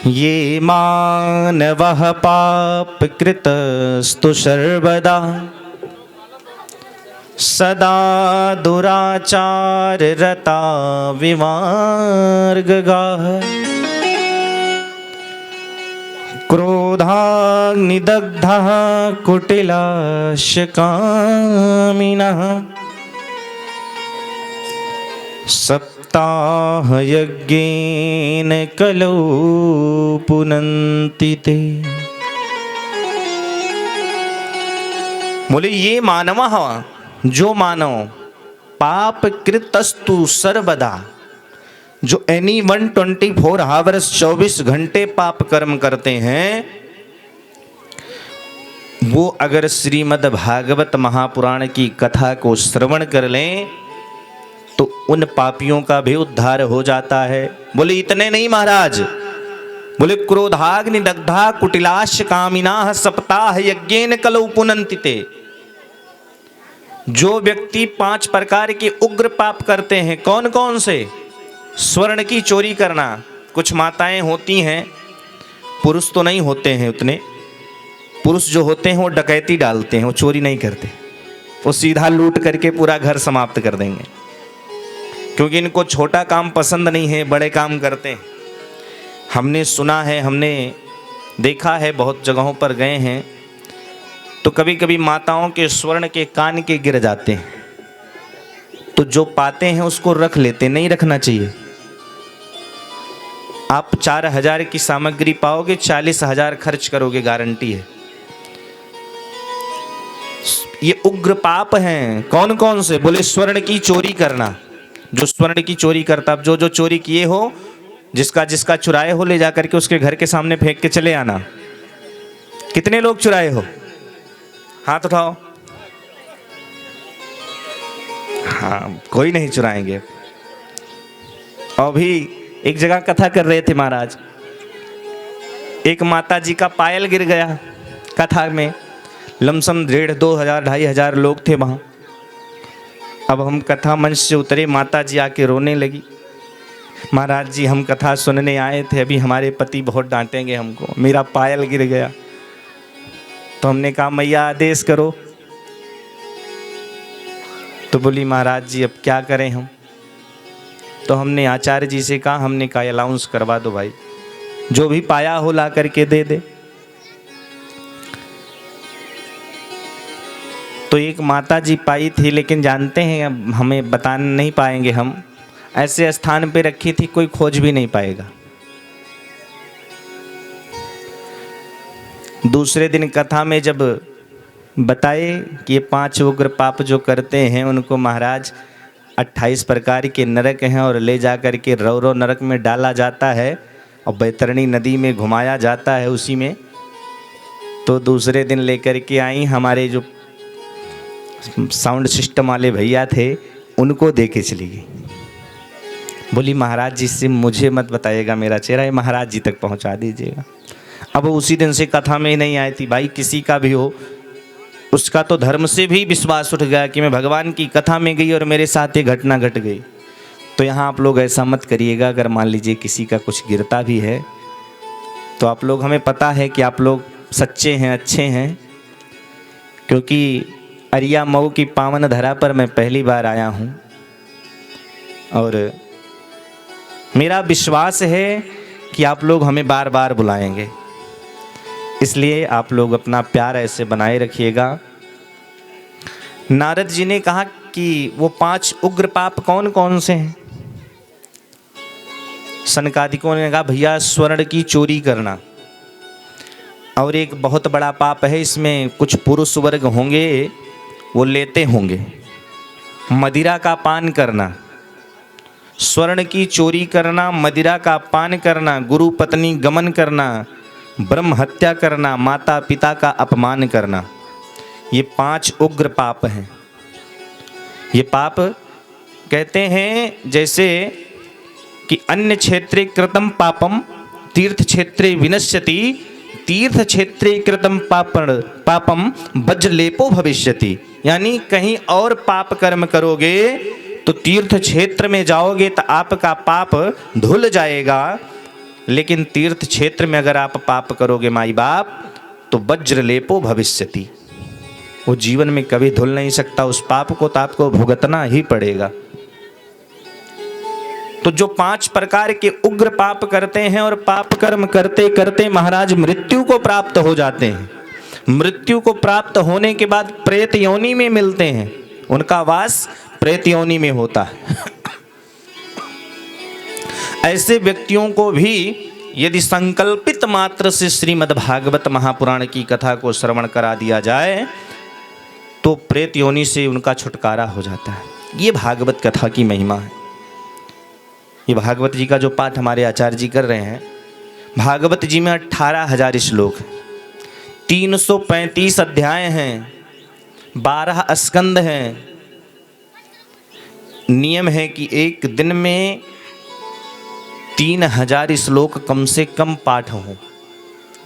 ये मानवः पापकृतस्तु सर्वदा सदा दुराचाररता विमार्गगाः क्रोधाग्निदग्धः कुटिलाशकामिनः सप्ताहयज्ञेन कलौ पुनन्ति ते। बोले ये मानवः, जो मानव पाप कृतस्तु सर्वदा, जो एनी 124 आवर्स 24 घंटे पाप कर्म करते हैं, वो अगर श्रीमद् भागवत महापुराण की कथा को श्रवण कर लें तो उन पापियों का भी उद्धार हो जाता है। बोले इतने नहीं महाराज, बोले क्रोधाग्नि दग्धा कुटिलाश कामिनाः सप्ताह यज्ञेन कलौ पुनन्ति ते। जो व्यक्ति 5 प्रकार के उग्र पाप करते हैं, कौन कौन से? स्वर्ण की चोरी करना। कुछ माताएं होती हैं, पुरुष तो नहीं होते हैं उतने, पुरुष जो होते हैं वो डकैती डालते हैं, वो चोरी नहीं करते, वो सीधा लूट करके पूरा घर समाप्त कर देंगे, क्योंकि इनको छोटा काम पसंद नहीं है, बड़े काम करते हैं। हमने सुना है, हमने देखा है, बहुत जगहों पर गए हैं तो कभी कभी माताओं के स्वर्ण के कान के गिर जाते हैं, तो जो पाते हैं उसको रख लेते, नहीं रखना चाहिए। आप 4000 की सामग्री पाओगे, 40,000 खर्च करोगे, गारंटी है। ये उग्र पाप हैं। कौन कौन से? बोले स्वर्ण की चोरी करना। जो स्वर्ण की चोरी करता, जो जो चोरी किए हो, जिसका जिसका चुराए हो, ले जाकर के उसके घर के सामने फेंक के चले आना। कितने लोग चुराए हो? हाथ उठाओ। हाँ, कोई नहीं चुराएंगे। अभी एक जगह कथा कर रहे थे महाराज, एक माता जी का पायल गिर गया कथा में, लमसम 1,500, 2,000, 2,500 लोग थे वहाँ। अब हम कथा मंच से उतरे, माता जी आके रोने लगी, महाराज जी हम कथा सुनने आए थे, अभी हमारे पति बहुत डांटेंगे हमको, मेरा पायल गिर गया। तो हमने कहा मैया आदेश करो। तो बोली महाराज जी अब क्या करें हम? तो हमने आचार्य जी से कहा, हमने कहा अलाउंस करवा दो भाई, जो भी पाया हो ला करके दे दे। तो एक माता जी पाई थी, लेकिन जानते हैं अब हमें बता नहीं पाएंगे, हम ऐसे स्थान पे रखी थी कोई खोज भी नहीं पाएगा। दूसरे दिन कथा में जब बताए कि ये 5 उग्र पाप जो करते हैं उनको महाराज 28 प्रकार के नरक हैं और ले जा कर के रौरव नरक में डाला जाता है और बैतरणी नदी में घुमाया जाता है उसी में। तो दूसरे दिन लेकर के आई, हमारे जो साउंड सिस्टम वाले भैया थे उनको दे के चली गई। बोली महाराज जी से मुझे मत बताइएगा, मेरा चेहरा महाराज जी तक पहुंचा दीजिएगा। अब उसी दिन से कथा में ही नहीं आई थी। भाई किसी का भी हो, उसका तो धर्म से भी विश्वास उठ गया कि मैं भगवान की कथा में गई और मेरे साथ ये घटना घट गई। तो यहाँ आप लोग ऐसा मत करिएगा, अगर मान लीजिए किसी का कुछ गिरता भी है तो आप लोग, हमें पता है कि आप लोग सच्चे हैं, अच्छे हैं, क्योंकि अरिया मऊ की पावन धरा पर मैं पहली बार आया हूँ और मेरा विश्वास है कि आप लोग हमें बार बार बुलाएंगे, इसलिए आप लोग अपना प्यार ऐसे बनाए रखिएगा। नारद जी ने कहा कि वो 5 उग्र पाप कौन कौन से हैं? सनकादिकों ने कहा भैया स्वर्ण की चोरी करना, और एक बहुत बड़ा पाप है, इसमें कुछ पुरुष वर्ग होंगे वो लेते होंगे, मदिरा का पान करना। स्वर्ण की चोरी करना, मदिरा का पान करना, गुरु पत्नी गमन करना, ब्रह्म हत्या करना, माता पिता का अपमान करना, ये 5 उग्र पाप हैं। ये पाप कहते हैं जैसे कि अन्य क्षेत्रे कृतम पापम तीर्थ क्षेत्रे विनश्यति, तीर्थ क्षेत्रे कृतम पापम वज्रलेपो भविष्यति। यानी कहीं और पाप कर्म करोगे तो तीर्थ क्षेत्र में जाओगे तो आपका पाप धुल जाएगा, लेकिन तीर्थ क्षेत्र में अगर आप पाप करोगे माई बाप तो वज्रलेपो भविष्यति, वो जीवन में कभी धुल नहीं सकता, उस पाप को तो आपको भुगतना ही पड़ेगा। तो जो 5 प्रकार के उग्र पाप करते हैं और पाप कर्म करते करते महाराज मृत्यु को प्राप्त हो जाते हैं, मृत्यु को प्राप्त होने के बाद प्रेत योनि में मिलते हैं, उनका वास प्रेत योनि में होता है। ऐसे व्यक्तियों को भी यदि संकल्पित मात्र से श्रीमद् भागवत महापुराण की कथा को श्रवण करा दिया जाए तो प्रेत योनि से उनका छुटकारा हो जाता है। ये भागवत कथा की महिमा है। ये भागवत जी का जो पाठ हमारे आचार्य जी कर रहे हैं, भागवत जी में 18,000 श्लोक हैं, 335 अध्याय हैं, 12 स्कंद हैं। नियम है कि एक दिन में 3,000 श्लोक कम से कम पाठ हो,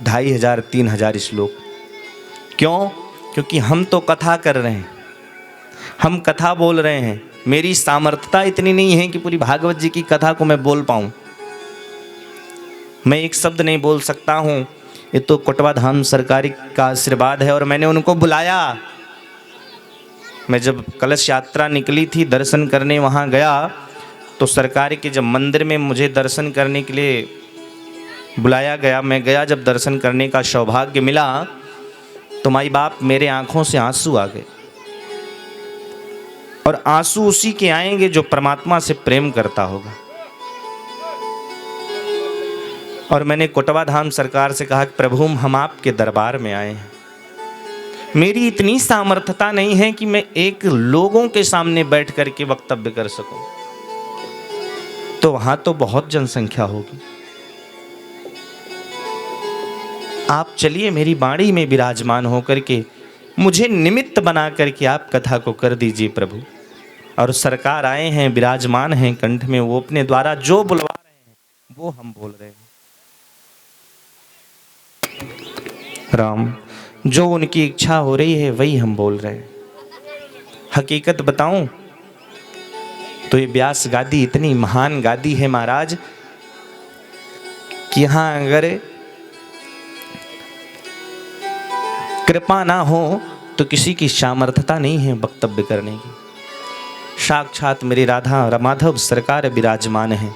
2,500 3,000 श्लोक। क्यों? क्योंकि हम तो कथा कर रहे हैं, हम कथा बोल रहे हैं। मेरी सामर्थ्यता इतनी नहीं है कि पूरी भागवत जी की कथा को मैं बोल पाऊँ। मैं एक शब्द नहीं बोल सकता हूँ। ये तो कोटवा धाम सरकारी का आशीर्वाद है। और मैंने उनको बुलाया, मैं जब कलश यात्रा निकली थी दर्शन करने वहाँ गया तो सरकार के जब मंदिर में मुझे दर्शन करने के लिए बुलाया गया, मैं गया, जब दर्शन करने का सौभाग्य मिला तो माई बाप मेरे आंखों से आंसू आ गए। और आंसू उसी के आएंगे जो परमात्मा से प्रेम करता होगा। और मैंने कोटवा धाम सरकार से कहा कि प्रभु हम आपके दरबार में आए हैं, मेरी इतनी सामर्थ्यता नहीं है कि मैं एक लोगों के सामने बैठ करके वक्तव्य कर सकूं, तो वहां तो बहुत जनसंख्या होगी। आप चलिए मेरी बाड़ी में विराजमान होकर के मुझे निमित्त बना करके आप कथा को कर दीजिए प्रभु। और सरकार आए हैं, विराजमान हैं कंठ में, वो अपने द्वारा जो बुलवा रहे हैं वो हम बोल रहे हैं। राम, जो उनकी इच्छा हो रही है वही हम बोल रहे हैं। हकीकत बताऊं तो ये व्यास गादी इतनी महान गादी है महाराज कि यहां अगर कृपा ना हो तो किसी की सामर्थ्यता नहीं है वक्तव्य करने की। साक्षात मेरी राधा माधव सरकार विराजमान है,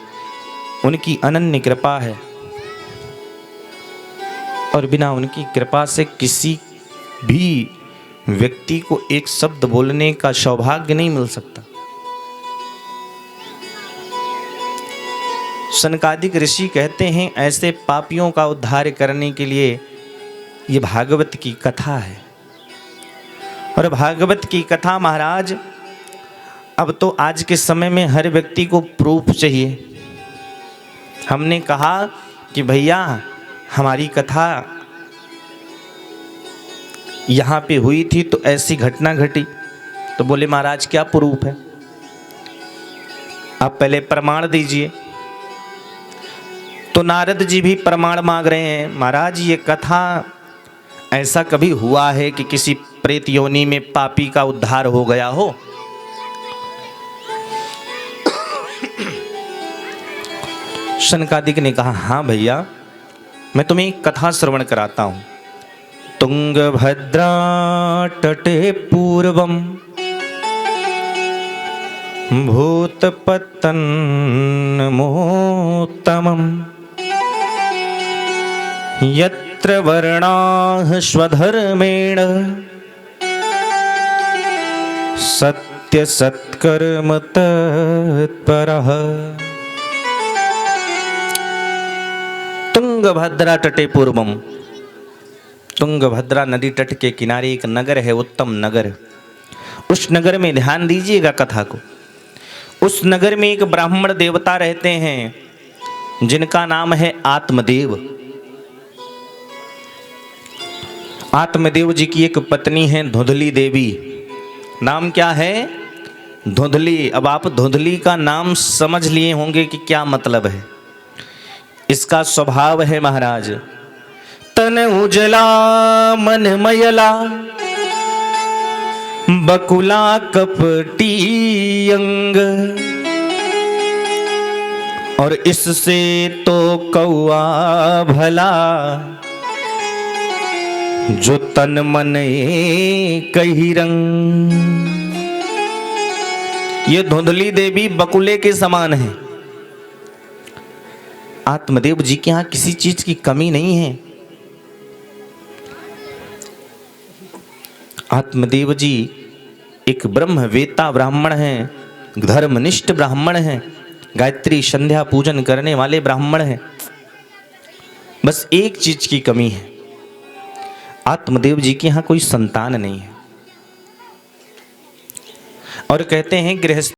उनकी अनन्य कृपा है और बिना उनकी कृपा से किसी भी व्यक्ति को एक शब्द बोलने का सौभाग्य नहीं मिल सकता। सनकादिक ऋषि कहते हैं ऐसे पापियों का उद्धार करने के लिए ये भागवत की कथा है। और भागवत की कथा महाराज अब तो आज के समय में हर व्यक्ति को प्रूफ चाहिए। हमने कहा कि भैया हमारी कथा यहाँ पे हुई थी तो ऐसी घटना घटी, तो बोले महाराज क्या प्रूफ है, आप पहले प्रमाण दीजिए। तो नारद जी भी प्रमाण मांग रहे हैं, महाराज ये कथा ऐसा कभी हुआ है कि किसी प्रेत योनि में पापी का उद्धार हो गया हो? शनकादिक ने कहा हाँ भैया, मैं तुम्हें एक कथा श्रवण कराता हूं। तुंगभद्रा तटे पूर्वम भूतपतन मोत्तमम यत्र वर्णाः स्वधर्मेण सत्य सत्कर्म तत्परः। तुंगभद्रा तटे पूर्वम, तुंगभद्रा नदी तट के किनारे एक नगर है, उत्तम नगर। उस नगर में ध्यान दीजिएगा कथा को। उस नगर में एक ब्राह्मण देवता रहते हैं जिनका नाम है आत्मदेव। आत्मदेव जी की एक पत्नी है धुंधली देवी। नाम क्या है? धुंधली। अब आप धुंधली का नाम समझ लिए होंगे कि क्या मतलब है। इसका स्वभाव है महाराज, तन उजला मन मयला बकुला कपटी अंग, और इससे तो कौआ भला जो तन मन एक ही रंग। ये धुंधली देवी बकुले के समान है। आत्मदेव जी के यहां किसी चीज की कमी नहीं है। आत्मदेव जी एक ब्रह्मवेत्ता ब्राह्मण हैं, धर्मनिष्ठ ब्राह्मण हैं, गायत्री संध्या पूजन करने वाले ब्राह्मण हैं। बस एक चीज की कमी है, आत्मदेव जी के यहां कोई संतान नहीं है। और कहते हैं गृहस्थ